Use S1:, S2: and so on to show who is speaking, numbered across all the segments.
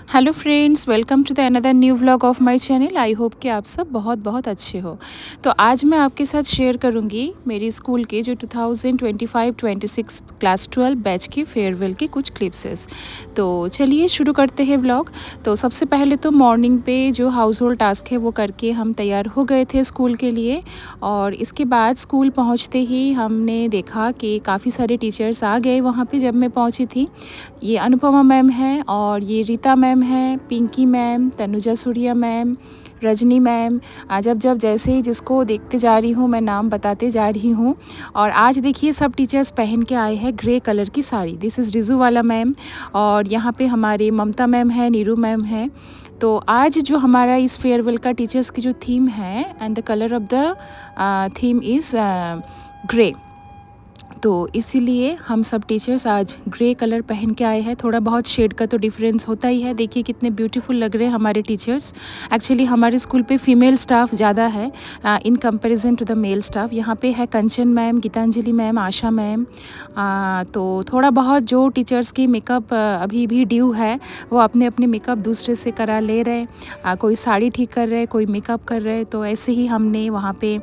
S1: Hello friends, welcome to the another new vlog of my channel. I hope कि आप सब बहुत बहुत अच्छे हो। तो आज मैं आपके साथ शेयर करूंगी मेरी स्कूल के जो 2025-26 क्लास 12 बैच की फेयरवेल के कुछ क्लिप्सेस। तो चलिए शुरू करते हैं व्लॉग। तो सबसे पहले तो मॉर्निंग पे जो हाउस होल्ड टास्क है वो करके हम तैयार हो गए थे स्कूल के लिए। और इसके बाद स्कूल पहुँचते ही हमने देखा कि काफ़ी सारे टीचर्स आ गए वहाँ पर जब मैं पहुँची थी। ये अनुपमा मैम है और ये रीता मैम है, Pinky ma'am, Tanuja Surya ma'am, Rajni ma'am. जब जब जैसे ही जिसको देखते जा रही हूँ मैं नाम बताते जा रही हूँ। और आज देखिए सब टीचर्स पहन के आए हैं ग्रे कलर की साड़ी। दिस इज़ रिजू वाला मैम। और यहाँ पे हमारे ममता मैम है, नीरू मैम है। तो आज जो हमारा इस फेयरवेल का टीचर्स की जो थीम है and the colour of the theme is grey. तो इसीलिए हम सब टीचर्स आज ग्रे कलर पहन के आए हैं। थोड़ा बहुत शेड का तो डिफरेंस होता ही है। देखिए कितने ब्यूटीफुल लग रहे हैं हमारे टीचर्स। एक्चुअली हमारे स्कूल पे फीमेल स्टाफ ज़्यादा है in comparison to the male staff. यहाँ पे है Kanchan ma'am, Geetanjali ma'am, Asha ma'am. तो थोड़ा बहुत जो टीचर्स की मेकअप अभी भी ड्यू है वो अपने अपने मेकअप दूसरे से करा ले रहे हैं। कोई साड़ी ठीक कर रहे, कोई मेकअप कर रहे। तो ऐसे ही हमने वहाँ पे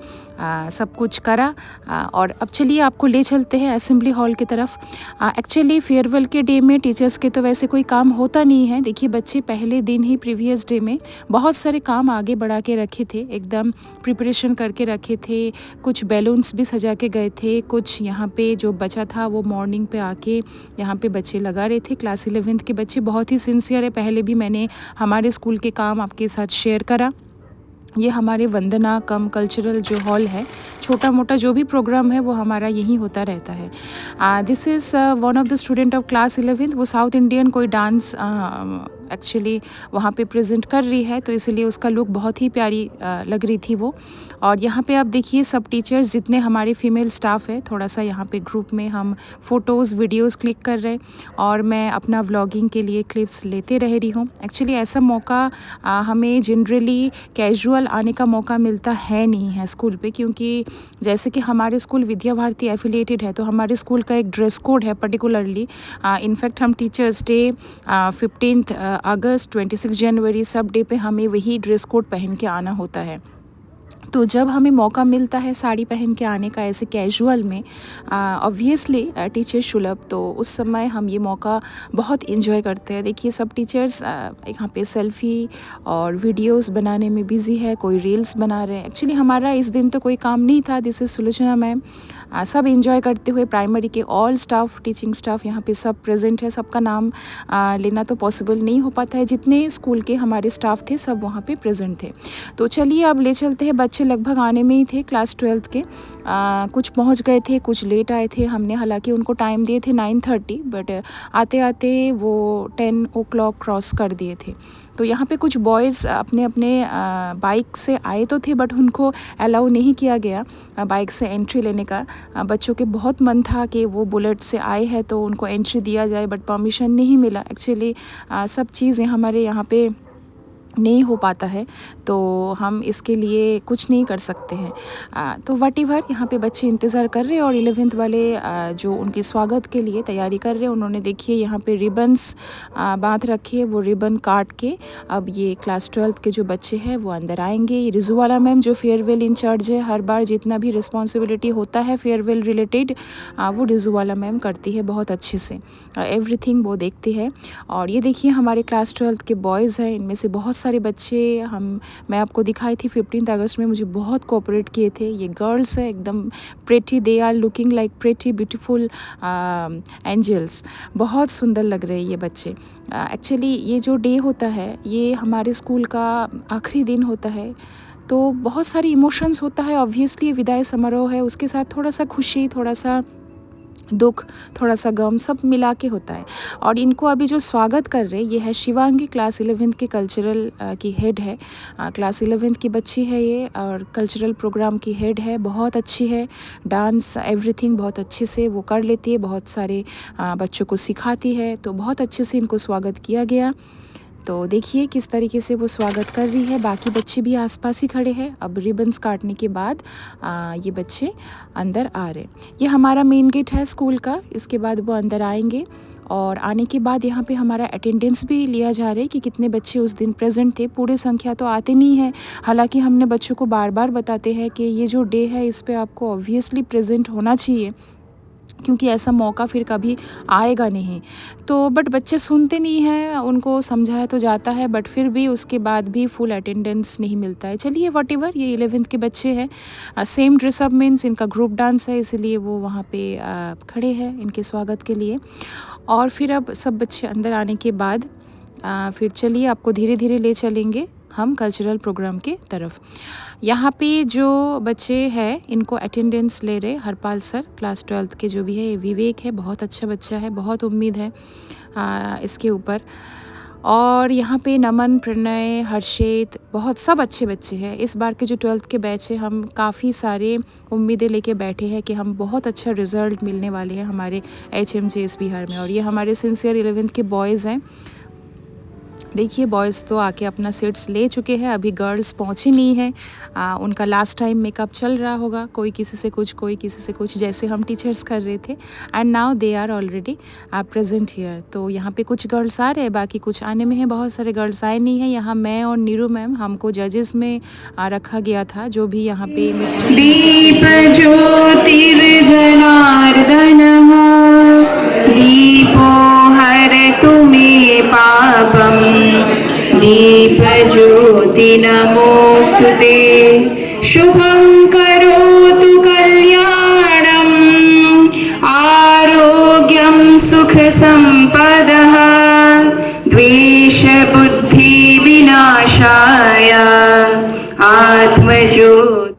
S1: सब कुछ करा। और अब चलिए आपको ले चलते हैं असेंबली हॉल की तरफ। एक्चुअली फेयरवेल के डे में टीचर्स के तो वैसे कोई काम होता नहीं है। देखिए बच्चे पहले दिन ही प्रीवियस डे में बहुत सारे काम आगे बढ़ा के रखे थे, एकदम प्रिपरेशन करके रखे थे। कुछ बैलून्स भी सजा के गए थे, कुछ यहाँ पे जो बचा था वो मॉर्निंग पे आके यहाँ पे बच्चे लगा रहे थे। क्लास 11th के बच्चे बहुत ही सिंसियर है। पहले भी मैंने हमारे स्कूल के काम आपके साथ शेयर करा। ये हमारे वंदना कम कल्चरल जो हॉल है, छोटा मोटा जो भी प्रोग्राम है वो हमारा यहीं होता रहता है। This is one of the student of class 11th। वो साउथ इंडियन कोई डांस एक्चुअली वहाँ पे प्रेजेंट कर रही है, तो इसलिए उसका लुक बहुत ही प्यारी लग रही थी वो। और यहाँ पे आप देखिए सब टीचर्स जितने हमारे फीमेल स्टाफ है, थोड़ा सा यहाँ पे ग्रुप में हम फ़ोटोज़ वीडियोज़ क्लिक कर रहे और मैं अपना व्लॉगिंग के लिए क्लिप्स लेते रह रही हूँ। एक्चुअली ऐसा मौका हमें जनरली कैजुअल आने का मौका मिलता है नहीं है स्कूल पे, क्योंकि जैसे कि हमारे स्कूल विद्या भारती एफिलिएटेड है, तो हमारे स्कूल का एक ड्रेस कोड है पर्टिकुलरली। इनफैक्ट हम टीचर्स डे 15 अगस्त 26 जनवरी सब डे पे हमें वही ड्रेस कोड पहन के आना होता है। तो जब हमें मौका मिलता है साड़ी पहन के आने का ऐसे कैजुअल में, ऑब्वियसली टीचर सुलभ, तो उस समय हम ये मौका बहुत इन्जॉय करते हैं। देखिए सब टीचर्स यहाँ पे सेल्फ़ी और वीडियोस बनाने में बिज़ी है, कोई रील्स बना रहे हैं। एक्चुअली हमारा इस दिन तो कोई काम नहीं था। This is Sulochana ma'am. सब इन्जॉय करते हुए प्राइमरी के ऑल स्टाफ, टीचिंग स्टाफ यहाँ पे सब प्रेजेंट है। सबका नाम लेना तो पॉसिबल नहीं हो पाता है। जितने स्कूल के हमारे स्टाफ थे सब वहाँ पे प्रेजेंट थे। तो चलिए अब ले चलते हैं। बच्चे लगभग आने में ही थे क्लास 12 के। कुछ पहुँच गए थे, कुछ लेट आए थे। हमने हालांकि उनको टाइम दिए थे 9:30, बट आते आते वो 10 o'clock क्रॉस कर दिए थे। तो यहाँ पे कुछ बॉयज़ अपने अपने बाइक से आए तो थे, बट उनको अलाउ नहीं किया गया बाइक से एंट्री लेने का। बच्चों के बहुत मन था कि वो बुलेट से आए हैं तो उनको एंट्री दिया जाए, बट परमिशन नहीं मिला। एक्चुअली सब चीज़ें हमारे यहाँ पे नहीं हो पाता है, तो हम इसके लिए कुछ नहीं कर सकते हैं। तो वटेवर यहाँ पे बच्चे इंतज़ार कर रहे हैं और 11th वाले जो उनके स्वागत के लिए तैयारी कर रहे हैं। उन्होंने देखिए यहाँ पे रिबन्स बांध रखे, वो रिबन काट के अब ये क्लास 12 के जो बच्चे हैं वो अंदर आएंगे। ये रिजू वाला मैम जो फेयरवेल इंचार्ज है, हर बार जितना भी रिस्पॉन्सिबिलिटी होता है फेयरवेल रिलेटेड वो रिजू वाला मैम करती है बहुत अच्छे से। एवरीथिंग वो देखती है। और ये देखिए हमारे क्लास 12 के बॉयज़ हैं, इनमें से बहुत सारे बच्चे मैं आपको दिखाई थी 15 अगस्त में, मुझे बहुत कोऑपरेट किए थे। ये गर्ल्स है एकदम pretty, they are looking like pretty beautiful angels. बहुत सुंदर लग रहे हैं ये बच्चे। एक्चुअली ये जो डे होता है ये हमारे स्कूल का आखिरी दिन होता है, तो बहुत सारी इमोशंस होता है। ऑब्वियसली विदाई समारोह है, उसके साथ थोड़ा सा खुशी, थोड़ा सा दुख, थोड़ा सा गम, सब मिला के होता है। और इनको अभी जो स्वागत कर रहे ये है शिवांगी, क्लास 11th के कल्चरल की हेड है। क्लास 11th की बच्ची है ये और कल्चरल प्रोग्राम की हेड है। बहुत अच्छी है, डांस एवरीथिंग बहुत अच्छे से वो कर लेती है, बहुत सारे बच्चों को सिखाती है। तो बहुत अच्छे से इनको स्वागत किया गया। तो देखिए किस तरीके से वो स्वागत कर रही है। बाकी बच्चे भी आसपास ही खड़े हैं। अब रिबन्स काटने के बाद ये बच्चे अंदर आ रहे। ये हमारा मेन गेट है स्कूल का, इसके बाद वो अंदर आएंगे और आने के बाद यहाँ पे हमारा अटेंडेंस भी लिया जा रहा है कि कितने बच्चे उस दिन प्रेजेंट थे। पूरे संख्या तो आते नहीं है, हालांकि हमने बच्चों को बार बार बताते हैं कि ये जो डे है इस पे आपको ऑब्वियसली प्रेजेंट होना चाहिए, क्योंकि ऐसा मौका फिर कभी आएगा नहीं। तो बट बच्चे सुनते नहीं हैं, उनको समझाया तो जाता है बट फिर भी उसके बाद भी फुल अटेंडेंस नहीं मिलता है। चलिए व्हाटएवर, ये 11th के बच्चे हैं, सेम ड्रेसअप मीन्स इनका ग्रुप डांस है, इसलिए वो वहाँ पे खड़े हैं इनके स्वागत के लिए। और फिर अब सब बच्चे अंदर आने के बाद फिर चलिए आपको धीरे धीरे ले चलेंगे हम कल्चरल प्रोग्राम के तरफ। यहाँ पे जो बच्चे हैं इनको अटेंडेंस ले रहे हरपाल सर, क्लास 12th के जो भी है। ये विवेक है, बहुत अच्छा बच्चा है, बहुत उम्मीद है इसके ऊपर। और यहाँ पे नमन, प्रणय, हर्षित, बहुत सब अच्छे बच्चे हैं। इस बार के जो 12th के बैच है, हम काफ़ी सारे उम्मीदें लेके बैठे हैं कि हम बहुत अच्छा रिज़ल्ट मिलने वाले हैं हमारे HMJS बिहार में। और ये हमारे सिंसियर 11th के बॉयज़ हैं। देखिए बॉयज़ तो आके अपना सीट्स ले चुके हैं, अभी गर्ल्स पहुँची नहीं है। उनका लास्ट टाइम मेकअप चल रहा होगा, कोई किसी से कुछ, कोई किसी से कुछ, जैसे हम टीचर्स कर रहे थे। And now they are already present here. तो यहाँ पे कुछ गर्ल्स आ रहे हैं, बाकी कुछ आने में है, बहुत सारे गर्ल्स आए नहीं हैं। यहाँ मैं और नीरू मैम, हमको जजेस में रखा गया था, जो भी यहाँ पे मिस्टर
S2: दीप ज्योतिर्जनार्दनः दीपो हरतु मे पापम् दीप ज्योति नमोस्तुते शुभं करोतु कल्याणम् आरोग्यं सुख संपदः द्वेष बुद्धि विनाशाय आत्मज्योति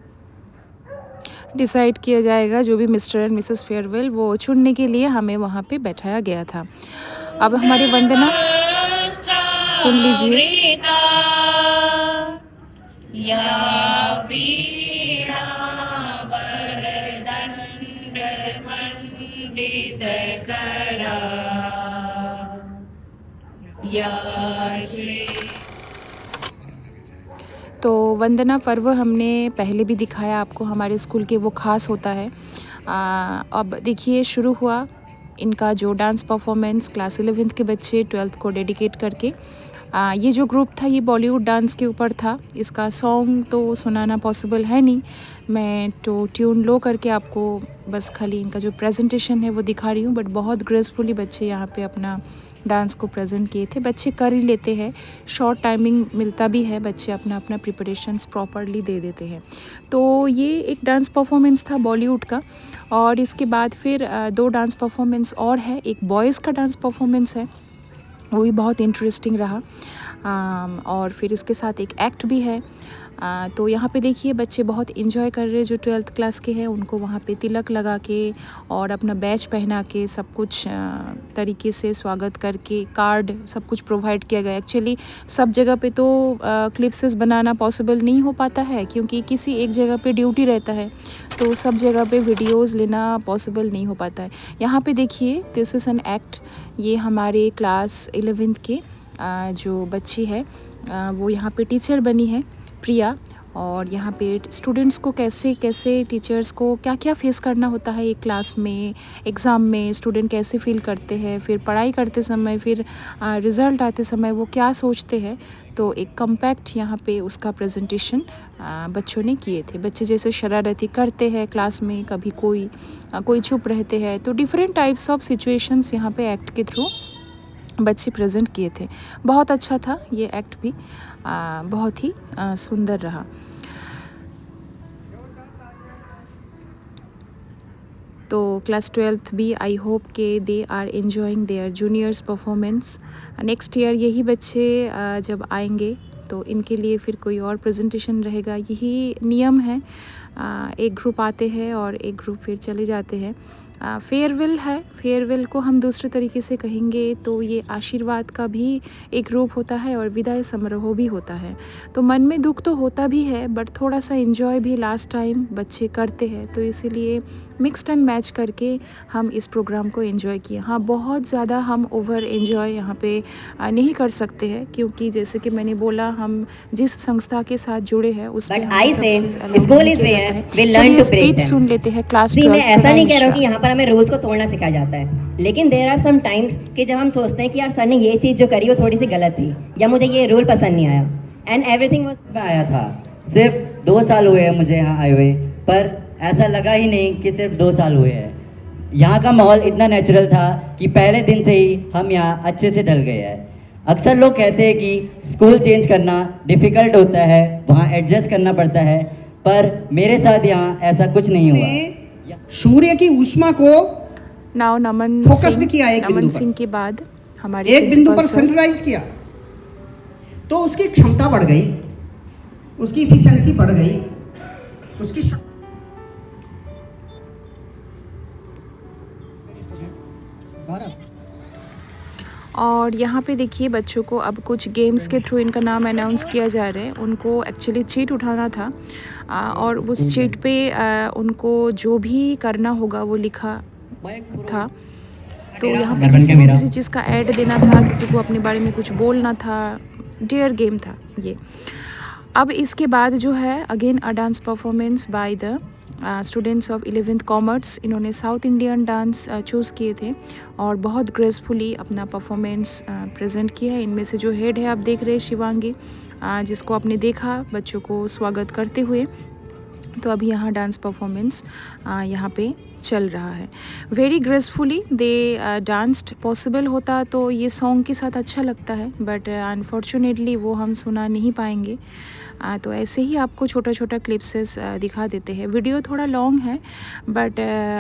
S1: डिसाइड किया जाएगा। जो भी मिस्टर एंड मिसेस फेयरवेल वो चुनने के लिए हमें वहाँ पे बैठाया गया था। अब हमारी वंदना सुन लीजिए। तो वंदना पर्व हमने पहले भी दिखाया आपको, हमारे स्कूल के वो ख़ास होता है। अब देखिए शुरू हुआ इनका जो डांस परफॉर्मेंस, क्लास 11th के बच्चे 12th को डेडिकेट करके। ये जो ग्रुप था ये बॉलीवुड डांस के ऊपर था। इसका सॉन्ग तो सुनाना पॉसिबल है नहीं, मैं तो ट्यून लो करके आपको बस खाली इनका जो प्रेजेंटेशन है वो दिखा रही हूँ। बट बहुत ग्रेसफुली बच्चे यहाँ पे अपना डांस को प्रेजेंट किए थे। बच्चे कर ही लेते हैं, शॉर्ट टाइमिंग मिलता भी है, बच्चे अपना अपना प्रिपरेशंस प्रॉपरली दे देते हैं। तो ये एक डांस परफॉर्मेंस था बॉलीवुड का। और इसके बाद फिर 2 डांस परफॉर्मेंस और है। एक बॉयज़ का डांस परफॉर्मेंस है, वो भी बहुत इंटरेस्टिंग रहा। और फिर इसके साथ एक एक्ट भी है। तो यहाँ पे देखिए बच्चे बहुत इन्जॉय कर रहे हैं। जो 12th क्लास के हैं उनको वहाँ पे तिलक लगा के और अपना बैच पहना के सब कुछ तरीके से स्वागत करके, कार्ड सब कुछ प्रोवाइड किया गया। एक्चुअली सब जगह पे तो क्लिप्सेस बनाना पॉसिबल नहीं हो पाता है, क्योंकि किसी एक जगह पे ड्यूटी रहता है, तो सब जगह पे वीडियोस लेना पॉसिबल नहीं हो पाता है। यहाँ पे देखिए दिस इज़ एन एक्ट। ये हमारे क्लास 11th के जो बच्ची है वो यहाँ पे टीचर बनी है, प्रिया। और यहाँ पे स्टूडेंट्स को कैसे कैसे, टीचर्स को क्या क्या फेस करना होता है एक क्लास में, एग्ज़ाम में स्टूडेंट कैसे फील करते हैं, फिर पढ़ाई करते समय, फिर रिज़ल्ट आते समय वो क्या सोचते हैं। तो एक कम्पैक्ट यहाँ पे उसका प्रेजेंटेशन बच्चों ने किए थे। बच्चे जैसे शरारती करते हैं क्लास में, कभी कोई चुप रहते हैं, तो डिफरेंट टाइप्स ऑफ सिचुएशंस यहाँ पे एक्ट के थ्रू बच्चे प्रेजेंट किए थे। बहुत अच्छा था ये एक्ट भी, बहुत ही सुंदर रहा। तो क्लास 12th भी आई होप के they are enjoying their juniors performance. Next year यही बच्चे जब आएंगे तो इनके लिए फिर कोई और प्रेजेंटेशन रहेगा। यही नियम है, एक ग्रुप आते हैं और एक ग्रुप फिर चले जाते हैं। फेयरवेल है, फेयरवेल को हम दूसरे तरीके से कहेंगे तो ये आशीर्वाद का भी एक रूप होता है और विदाई समारोह भी होता है। तो मन में दुख तो होता भी है, बट थोड़ा सा एंजॉय भी लास्ट टाइम बच्चे करते हैं, तो इसीलिए मिक्स्ड एंड मैच करके हम इस प्रोग्राम को एंजॉय किए। हाँ, बहुत ज़्यादा हम ओवर एंजॉय यहाँ पे नहीं कर सकते हैं, क्योंकि जैसे कि मैंने बोला हम जिस संस्था के साथ जुड़े हैं उसमें
S2: school is where we learn to break them.
S1: सुन लेते हैं क्लास 12
S2: मैं ऐसा नहीं कह रहा हूँ कि यहाँ पर
S3: पर हमें रूल्स को तोड़ना सिखाया जाता है। लेकिन देयर आर सम टाइम्स कि जब हम सोचते हैं कि यार सर ने ये चीज़ जो करी वो थोड़ी सी गलत थी, या मुझे ये रूल पसंद नहीं आया, एंड एवरीथिंग वाज
S4: में आया था। सिर्फ 2 साल हुए हैं मुझे यहाँ आए हुए, पर ऐसा लगा ही नहीं कि सिर्फ 2 साल हुए हैं। यहाँ का माहौल इतना नेचुरल था कि पहले दिन से ही हम यहाँ अच्छे से ढल गए हैं। अक्सर लोग कहते हैं कि स्कूल चेंज करना डिफ़िकल्ट होता है, वहाँ एडजस्ट करना पड़ता है, पर मेरे साथ यहाँ ऐसा कुछ नहीं हुआ।
S5: सूर्य की ऊष्मा को
S1: नाउ नमन
S5: फोकस्ड
S1: सिंह,
S5: किया एक
S1: नमन
S5: बिंदु पर।
S1: सिंह के बाद हमारे
S5: एक बिंदु पर
S1: प्रिंसिपल सर।
S5: सेंट्रलाइज किया तो उसकी क्षमता बढ़ गई, उसकी इफिशिएंसी बढ़ गई, उसकी
S1: और यहाँ पे देखिए बच्चों को अब कुछ गेम्स के थ्रू इनका नाम अनाउंस किया जा रहा है। उनको एक्चुअली चीट उठाना था और उस चीट पे उनको जो भी करना होगा वो लिखा था। तो यहाँ पे किसी को किसी चीज़ का ऐड देना था, किसी को अपने बारे में कुछ बोलना था। डेयर गेम था ये। अब इसके बाद जो है again a dance performance by the students of 11th commerce. इन्होंने साउथ इंडियन डांस चूज़ किए थे और बहुत ग्रेसफुली अपना परफॉर्मेंस प्रेजेंट किया है। इनमें से जो हेड है आप देख रहे हैं शिवांगी, जिसको आपने देखा बच्चों को स्वागत करते हुए। तो अभी यहाँ डांस परफॉर्मेंस यहाँ पे चल रहा है। वेरी ग्रेसफुली दे डांस्ड। पॉसिबल होता तो ये सॉन्ग के साथ अच्छा लगता है, बट अनफॉर्चुनेटली वो हम सुना नहीं पाएंगे। तो ऐसे ही आपको छोटा छोटा क्लिप्सेस दिखा देते हैं। वीडियो थोड़ा लॉन्ग है, बट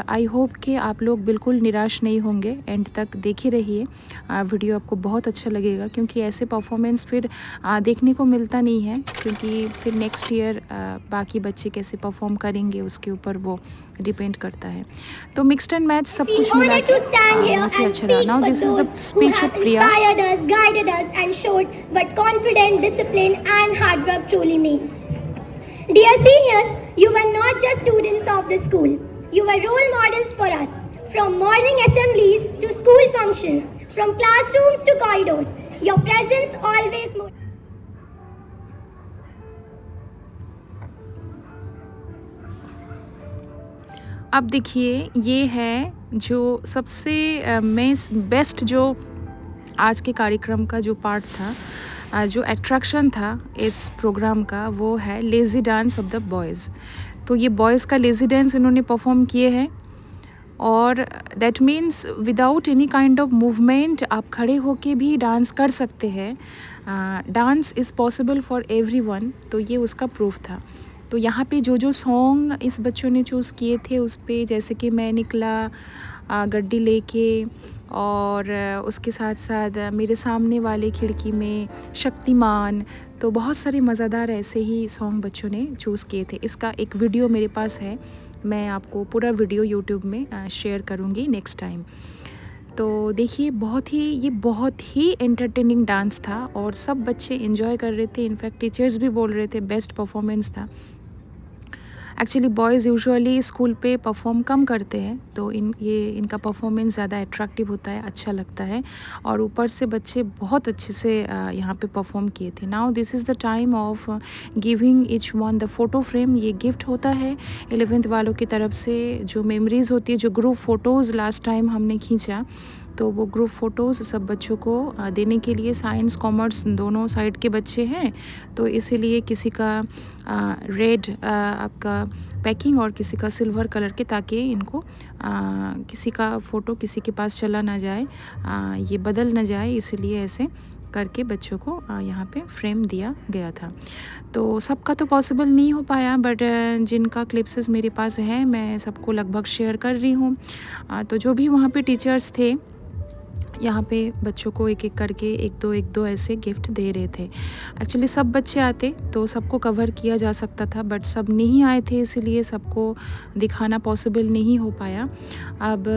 S1: आई होप कि आप लोग बिल्कुल निराश नहीं होंगे, एंड तक देखे रहिए। वीडियो आपको बहुत अच्छा लगेगा, क्योंकि ऐसे परफॉर्मेंस फिर देखने को मिलता नहीं है, क्योंकि फिर नेक्स्ट ईयर बाकी बच्चे कैसे परफॉर्म करेंगे उसके ऊपर वो डिपेंड करता है। तो मिक्स्ड एंड मैच सब कुछ मिला के बहुत ही अच्छा रहा। Now this is the speech of Priya.
S6: Inspired us, guided us, and showed what confident, discipline, and hard work truly mean. Dear seniors, you were not just students of the school. You were role models for us. From morning assemblies to school functions, from classrooms to corridors, your presence always motivated.
S1: अब देखिए ये है जो सबसे best जो आज के कार्यक्रम का जो पार्ट था, जो अट्रैक्शन था इस प्रोग्राम का, वो है lazy dance of the boys. तो ये बॉयज़ का लेज़ी डांस इन्होंने परफॉर्म किए हैं, और that means without any kind of movement आप खड़े होके भी डांस कर सकते हैं। Dance is possible for everyone, तो ये उसका प्रूफ था। तो यहाँ पे जो जो सॉन्ग इस बच्चों ने चूज़ किए थे उस पे, जैसे कि मैं निकला गड्डी लेके, और उसके साथ साथ मेरे सामने वाले खिड़की में, शक्तिमान, तो बहुत सारे मज़ेदार ऐसे ही सॉन्ग बच्चों ने चूज़ किए थे। इसका एक वीडियो मेरे पास है, मैं आपको पूरा वीडियो यूट्यूब में शेयर करूँगी नेक्स्ट टाइम। तो देखिए ये बहुत ही एंटरटेनिंग डांस था और सब बच्चे एंजॉय कर रहे थे। इनफैक्ट टीचर्स भी बोल रहे थे बेस्ट परफॉर्मेंस था। एक्चुअली बॉयज़ यूजुअली स्कूल पे परफॉर्म कम करते हैं, तो इनका परफॉर्मेंस ज़्यादा अट्रैक्टिव होता है, अच्छा लगता है, और ऊपर से बच्चे बहुत अच्छे से यहाँ पे परफॉर्म किए थे। Now this is the time of giving each one the photo frame. ये गिफ्ट होता है 11th वालों की तरफ से, जो मेमोरीज़ होती है, जो ग्रुप फ़ोटोज़ लास्ट टाइम हमने खींचा, तो वो ग्रुप फ़ोटोज़ सब बच्चों को देने के लिए, साइंस कॉमर्स दोनों साइड के बच्चे हैं, तो इसीलिए किसी का रेड आपका पैकिंग और किसी का सिल्वर कलर के, ताकि इनको किसी का फ़ोटो किसी के पास चला ना जाए, ये बदल ना जाए, इसीलिए ऐसे करके बच्चों को यहाँ पे फ्रेम दिया गया था। तो सबका तो पॉसिबल नहीं हो पाया, बट जिनका क्लिप्सेस मेरे पास है मैं सबको लगभग शेयर कर रही हूँ। तो जो भी वहाँ पे टीचर्स थे, यहाँ पे बच्चों को एक एक करके एक दो ऐसे गिफ्ट दे रहे थे। एक्चुअली सब बच्चे आते तो सबको कवर किया जा सकता था, बट सब नहीं आए थे, इसीलिए सबको दिखाना पॉसिबल नहीं हो पाया। अब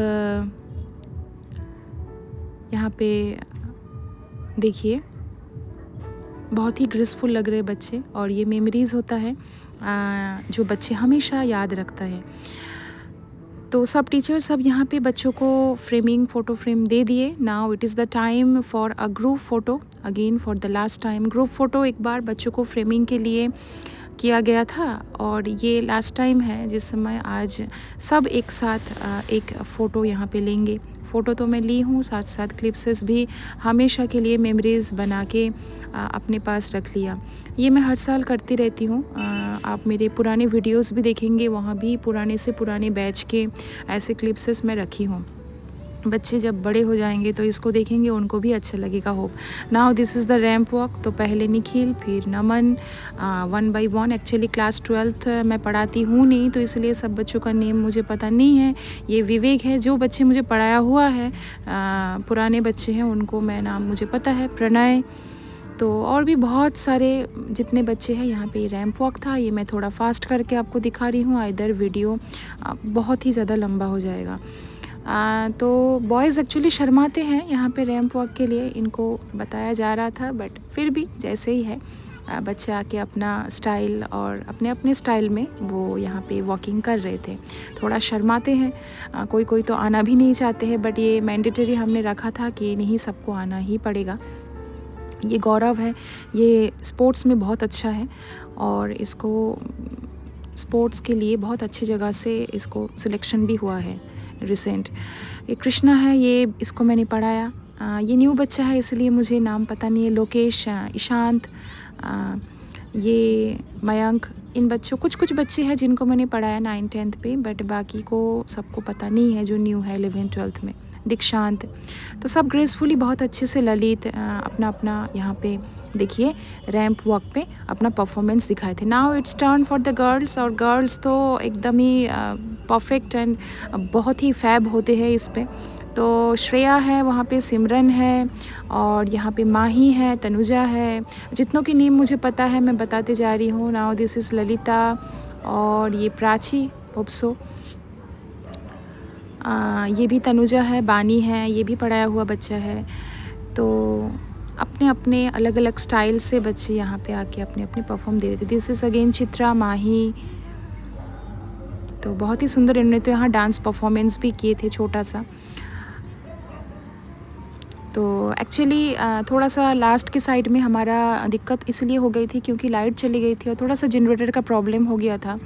S1: यहाँ पे देखिए बहुत ही ग्रेसफुल लग रहे बच्चे, और ये मेमोरीज़ होता है जो बच्चे हमेशा याद रखता है। तो सब टीचर्स सब यहाँ पे बच्चों को फ्रेमिंग फ़ोटो फ्रेम दे दिए। Now it is the time for a group photo, again for the last time group photo. एक बार बच्चों को फ्रेमिंग के लिए किया गया था और ये लास्ट टाइम है जिस समय आज सब एक साथ एक फ़ोटो यहाँ पे लेंगे। फ़ोटो तो मैं ली हूँ, साथ साथ क्लिप्सेस भी हमेशा के लिए मेमोरीज़ बना के अपने पास रख लिया। ये मैं हर साल करती रहती हूँ। आप मेरे पुराने वीडियोस भी देखेंगे, वहाँ भी पुराने से पुराने बैच के ऐसे क्लिप्सेस मैं रखी हूँ। बच्चे जब बड़े हो जाएंगे तो इसको देखेंगे, उनको भी अच्छा लगेगा hope. Now this is the ramp walk. तो पहले निखिल, फिर नमन, 1 बाय 1। एक्चुअली क्लास 12th मैं पढ़ाती हूँ नहीं, तो इसलिए सब बच्चों का नेम मुझे पता नहीं है। ये विवेक है, जो बच्चे मुझे पढ़ाया हुआ है, पुराने बच्चे हैं, उनको मैं नाम मुझे पता है, प्रणय। तो और भी बहुत सारे जितने बच्चे हैं यहाँ पे रैम्प वॉक था। ये मैं थोड़ा फास्ट करके आपको दिखा रही हूँ, इधर वीडियो बहुत ही ज़्यादा लंबा हो जाएगा। तो बॉयज़ एक्चुअली शर्माते हैं यहाँ पे रैम्प वॉक के लिए, इनको बताया जा रहा था, बट फिर भी जैसे ही है बच्चे आके अपना स्टाइल और अपने अपने स्टाइल में वो यहाँ पे वॉकिंग कर रहे थे। थोड़ा शर्माते हैं, कोई कोई तो आना भी नहीं चाहते हैं, बट ये मैंडेटरी हमने रखा था कि नहीं, सबको आना ही पड़ेगा। ये गौरव है, ये स्पोर्ट्स में बहुत अच्छा है और इसको स्पोर्ट्स के लिए बहुत अच्छी जगह से इसको सिलेक्शन भी हुआ है रिसेंट। ये कृष्णा है, ये इसको मैंने पढ़ाया। ये न्यू बच्चा है इसलिए मुझे नाम पता नहीं है। लोकेश, ईशांत, ये मयंक, इन बच्चों कुछ बच्चे हैं जिनको मैंने पढ़ाया 9th 10th पे, बट बाकी को सबको पता नहीं है जो न्यू है 11th 12th में। दीक्षांत, तो सब ग्रेसफुली बहुत अच्छे से ललित अपना अपना यहाँ पे देखिए रैम्प वॉक पे अपना परफॉर्मेंस दिखाए थे। Now it's turn for the girls, और गर्ल्स तो एकदम ही परफेक्ट एंड बहुत ही फैब होते हैं इस पे। तो श्रेया है वहाँ पे, सिमरन है, और यहाँ पे माही है, तनुजा है, जितनों की नेम मुझे पता है मैं बताते जा रही हूँ। नाउ दिस इज़ ललिता, और ये प्राची, होप्सो, ये भी तनुजा है, बानी है, ये भी पढ़ाया हुआ बच्चा है। तो अपने अपने अलग अलग स्टाइल से बच्चे यहाँ पे आके अपने अपने परफॉर्म दे रहे थे। दिस इज़ अगेन चित्रा, माही। तो बहुत ही सुंदर इन्होंने तो यहाँ डांस परफॉर्मेंस भी किए थे छोटा सा। तो एक्चुअली थोड़ा सा लास्ट के साइड में हमारा दिक्कत इसलिए हो गई थी क्योंकि लाइट चली गई थी और थोड़ा सा जनरेटर का प्रॉब्लम हो गया था।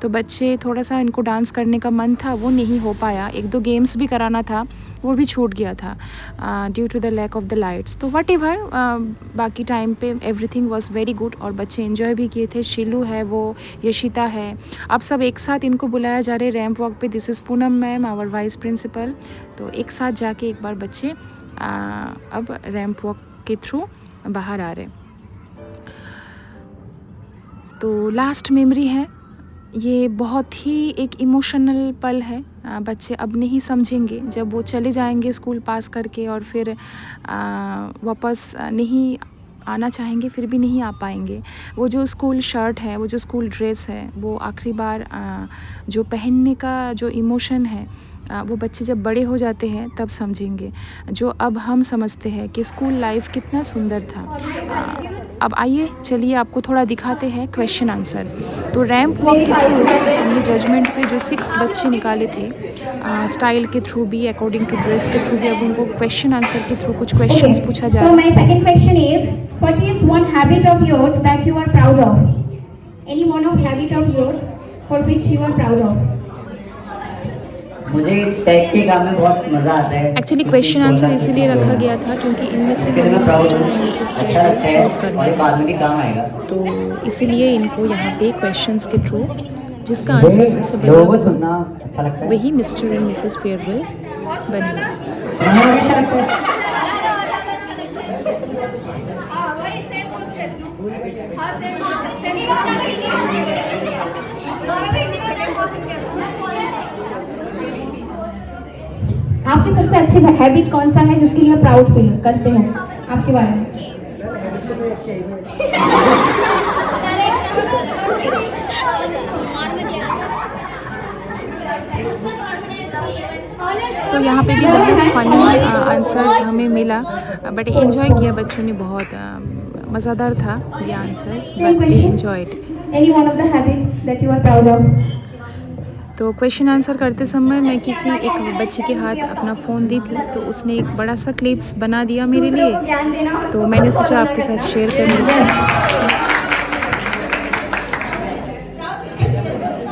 S1: तो बच्चे थोड़ा सा, इनको डांस करने का मन था, वो नहीं हो पाया। 1-2 गेम्स भी कराना था, वो भी छूट गया था due to the lack of the lights. तो वट एवर बाकी टाइम पे एवरीथिंग वाज वेरी गुड और बच्चे एंजॉय भी किए थे। शिलू है, वो यशिता है, अब सब एक साथ इनको बुलाया जा रहे रैम्प वॉक पे। This is Poonam ma'am, our vice principal. तो एक साथ जाके एक बार बच्चे अब रैम्प वॉक के थ्रू बाहर आ रहे। तो लास्ट मेमोरी है ये, बहुत ही एक इमोशनल पल है। बच्चे अब नहीं समझेंगे जब वो चले जाएंगे स्कूल पास करके और फिर वापस नहीं आना चाहेंगे, फिर भी नहीं आ पाएंगे। वो जो स्कूल शर्ट है, वो जो स्कूल ड्रेस है, वो आखिरी बार जो पहनने का जो इमोशन है, वो बच्चे जब बड़े हो जाते हैं तब समझेंगे, जो अब हम समझते हैं कि स्कूल लाइफ कितना सुंदर था। अब आइए चलिए आपको थोड़ा दिखाते हैं क्वेश्चन आंसर। तो रैम्प वॉक के थ्रू हमने जजमेंट पे जो 6 बच्चे निकाले थे, स्टाइल के थ्रू भी, अकॉर्डिंग टू ड्रेस के थ्रू भी, अब उनको क्वेश्चन आंसर के थ्रू कुछ क्वेश्चंस पूछा जा रहा है।
S7: So my second question is, what is one habit of yours that you are proud of? Any one of habit of yours for which you are proud of?
S4: मुझे take के काम में बहुत मज़ा आता है।
S1: एक्चुअली क्वेश्चन आंसर इसीलिए रखा गया था क्योंकि इनमें से हमें mister and Mrs farewell choose करना
S4: और
S1: है।
S4: बाद में भी काम आएगा।
S1: तो इसीलिए इनको यहाँ पे क्वेश्चंस के थ्रू जिसका आंसर सबसे बढ़िया
S4: लोगों को
S1: होगा
S4: सुनना अच्छा लगता है।
S1: वही मिस्टर एंड मिसेस फेयरवेल बनेगा।
S7: आपकी सबसे अच्छी हैबिट कौन सा है जिसके लिए प्राउड फील करते हैं आपके बारे में?
S1: तो यहाँ पे भी बहुत फनी आंसर्स हमें मिला, बट एंजॉय किया बच्चों ने, बहुत मज़ेदार था ये answers, but they enjoyed.
S7: Any one of the habit that you are proud of?
S1: तो क्वेश्चन आंसर करते समय मैं किसी एक बच्ची के हाथ अपना फ़ोन दी थी, तो उसने एक बड़ा सा क्लिप्स बना दिया मेरे लिए, तो मैंने सोचा आपके साथ शेयर कर लूँ।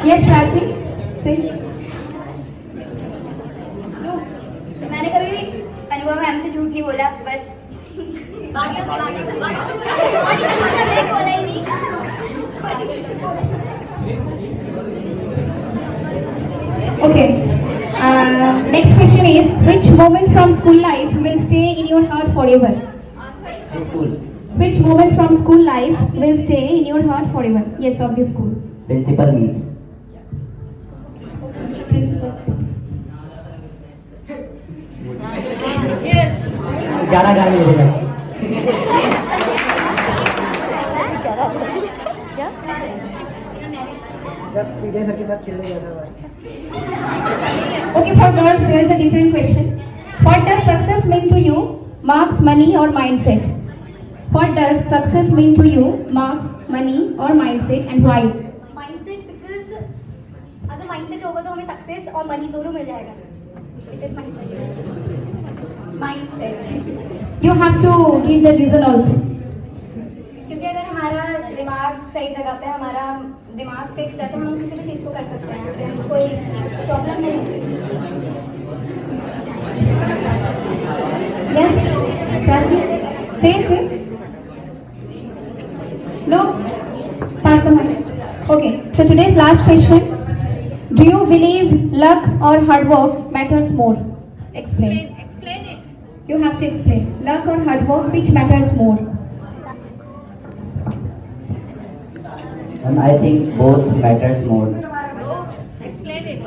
S7: Yes, Prachi. Say.
S6: मैंने कभी भी अनुभव मैम से झूठ नहीं बोला, बस बाकियों से बोला ही नहीं।
S7: Okay. Next question is, which moment from school life will stay in your heart forever?
S4: School
S7: Which moment from school life will stay in your heart forever? Yes, of the school.
S4: Principal meet
S5: ग्यारह गाने मिलेगा। जब विजय sir के साथ खेलने गया था बार।
S7: Okay, for girls, there is a different question. What does success mean to you? Marks, money, or mindset? What does success mean to you? Marks, money, or mindset, and why?
S6: Mindset, because अगर mindset होगा तो हमें success और money दोनों मिल जाएगा। It is mindset.
S7: You have to give the reason also.
S6: क्योंकि अगर हमारा दिमाग सही जगह पे, हमारा दिमाग फिक्स है, तो हम किसी भी चीज़ को कर सकते हैं। There's कोई प्रॉब्लम नहीं।
S7: Yes, Prachi. Say. No. Pass the mic. Okay. So today's last question. Do you believe luck or hard work matters more? Explain.
S6: Explain it.
S7: You have to explain. Luck or hard work, which matters more?
S4: And I think both matters more.
S6: Explain it.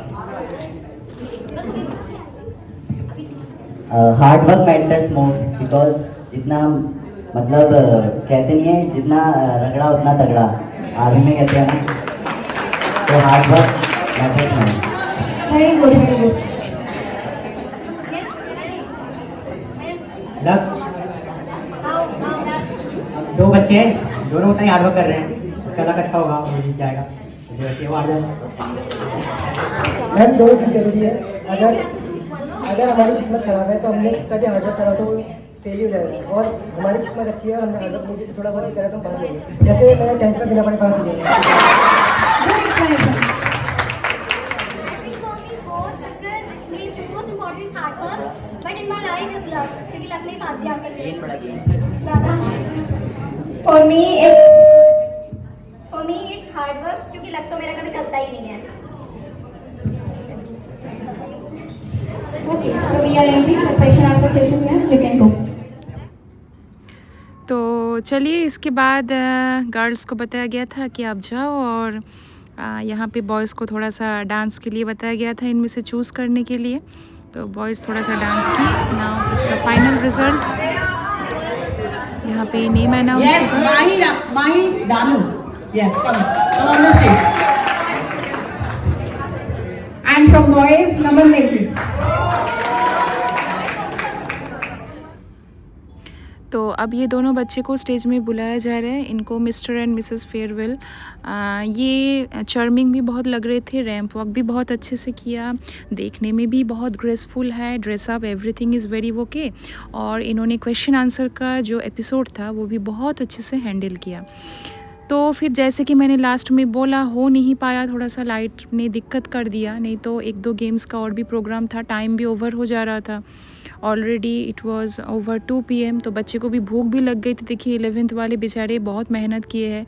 S4: Hard work matters more because जितना मतलब कहते नहीं है जितना रगड़ा उतना तगड़ा, army में कहते हैं ना, तो hard work matters more.
S7: Very good, very good.
S5: Luck दो बच्चे हैं, दोनों उतना ही हार्ड वर्क कर रहे हैं, उसका लक अच्छा होगा, वो जीत जाएगा। मैम दो चीज़ जरूरी है। अगर हमारी किस्मत खराब है तो हमने कभी हार्ड वर्क करा तो वो फेल हो जाएगा, और हमारी किस्मत अच्छी है और हमने हार्ड वर्क नहीं की तो थोड़ा बहुत भी करा तो हम पास हो गए। जैसे मैं 10th में बिना पढ़े पास हो गया।
S7: Good explanation.
S6: most important is hard work, but in my life is luck, क्योंकि luck ने साथ दिया सकते
S4: गेम पड़ा गेम।
S6: ज़्यादा।
S7: For me,
S6: it's hard work, क्योंकि luck तो मेरा कभी चलता ही नहीं है।
S7: okay. So we are ending the question answer session here. You can go.
S1: तो चलिए, इसके बाद गर्ल्स को बताया गया था कि आप जाओ, और यहाँ पे बॉयज़ को थोड़ा सा डांस के लिए बताया गया था इनमें से चूज़ करने के लिए। तो बॉयज़ थोड़ा सा डांस किए। Now it's the final result. यहाँ पे नेम अनाउंस होगा।
S8: Mahi Danu. Yes, come on the stage. And from boys, number 90.
S1: तो अब ये दोनों बच्चे को स्टेज में बुलाया जा रहा है। इनको मिस्टर एंड मिसेस फेयरवेल। ये चार्मिंग भी बहुत लग रहे थे, रैंप वॉक भी बहुत अच्छे से किया, देखने में भी बहुत ग्रेसफुल है, dress up everything is very okay. और इन्होंने क्वेश्चन आंसर का जो एपिसोड था वो भी बहुत अच्छे से हैंडल किया। तो फिर जैसे कि मैंने लास्ट में बोला, हो नहीं पाया, थोड़ा सा लाइट ने दिक्कत कर दिया, नहीं तो 1-2 गेम्स का और भी प्रोग्राम था। टाइम भी ओवर हो जा रहा था, already it was over 2 PM। तो बच्चे को भी भूख भी लग गई थी। देखिए 11th वाले बेचारे बहुत मेहनत किए हैं,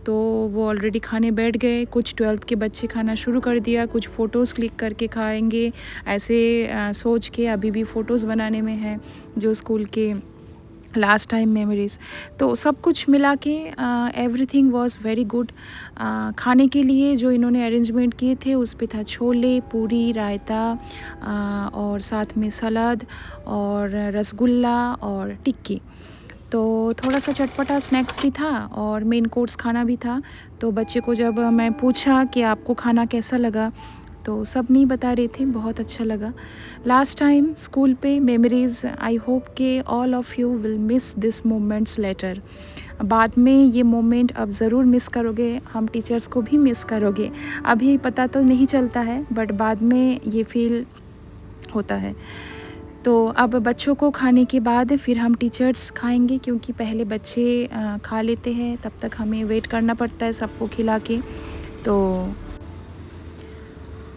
S1: तो वो ऑलरेडी खाने बैठ गए। कुछ 12th के बच्चे खाना शुरू कर दिया, कुछ फ़ोटोज़ क्लिक करके खाएंगे ऐसे सोच के अभी भी फ़ोटोज़ बनाने में है, जो स्कूल के लास्ट टाइम मेमोरीज़। तो सब कुछ मिला के एवरीथिंग वाज वेरी गुड। खाने के लिए जो इन्होंने अरेंजमेंट किए थे उस पे था छोले, पूरी, रायता और साथ में सलाद और रसगुल्ला और टिक्की। तो थोड़ा सा चटपटा स्नैक्स भी था और मेन कोर्स खाना भी था। तो बच्चे को जब मैं पूछा कि आपको खाना कैसा लगा, तो सब नहीं बता रहे थे, बहुत अच्छा लगा। लास्ट टाइम स्कूल पे मेमोरीज़, आई होप के all of you will miss this moments later. बाद में ये मोमेंट अब ज़रूर मिस करोगे, हम टीचर्स को भी मिस करोगे। अभी पता तो नहीं चलता है, बट बाद में ये फील होता है। तो अब बच्चों को खाने के बाद फिर हम टीचर्स खाएंगे, क्योंकि पहले बच्चे खा लेते हैं, तब तक हमें वेट करना पड़ता है सबको खिला के। तो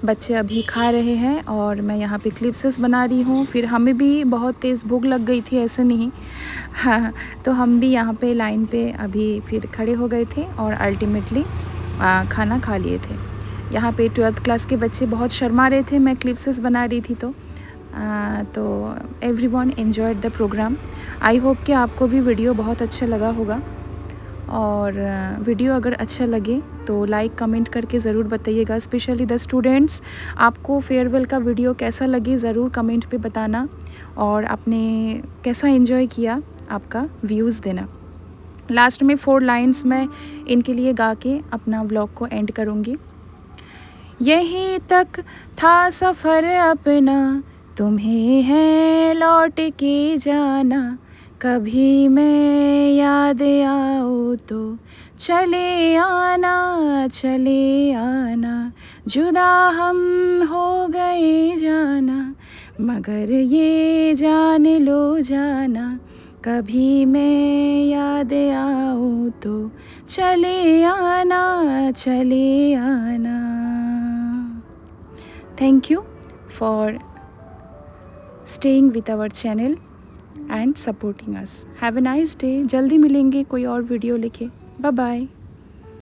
S1: बच्चे अभी खा रहे हैं और मैं यहाँ पे क्लिप्सेस बना रही हूँ। फिर हमें भी बहुत तेज़ भूख लग गई थी, ऐसे नहीं हाँ, तो हम भी यहाँ पे लाइन पे अभी फिर खड़े हो गए थे और अल्टीमेटली खाना खा लिए थे। यहाँ पे 12th क्लास के बच्चे बहुत शर्मा रहे थे, मैं क्लिप्सेस बना रही थी तो everyone enjoyed the programme. I hope कि आपको भी वीडियो बहुत अच्छा लगा होगा, और वीडियो अगर अच्छा लगे तो लाइक कमेंट करके ज़रूर बताइएगा। स्पेशली द स्टूडेंट्स, आपको फेयरवेल का वीडियो कैसा लगे ज़रूर कमेंट पे बताना, और आपने कैसा एंजॉय किया आपका व्यूज़ देना। लास्ट में 4 लाइन्स मैं इनके लिए गा के अपना व्लॉग को एंड करूँगी। यहीं तक था सफ़र अपना, तुम्हें है लौट के जाना, कभी मैं याद आऊँ तो चले आना, चले आना, जुदा हम हो गए जाना, मगर ये जान लो जाना, कभी मैं याद आऊँ तो चले आना, चले आना। Thank you for staying with our channel and supporting us. Have a nice day. जल्दी मिलेंगे कोई और वीडियो लेके। Bye bye.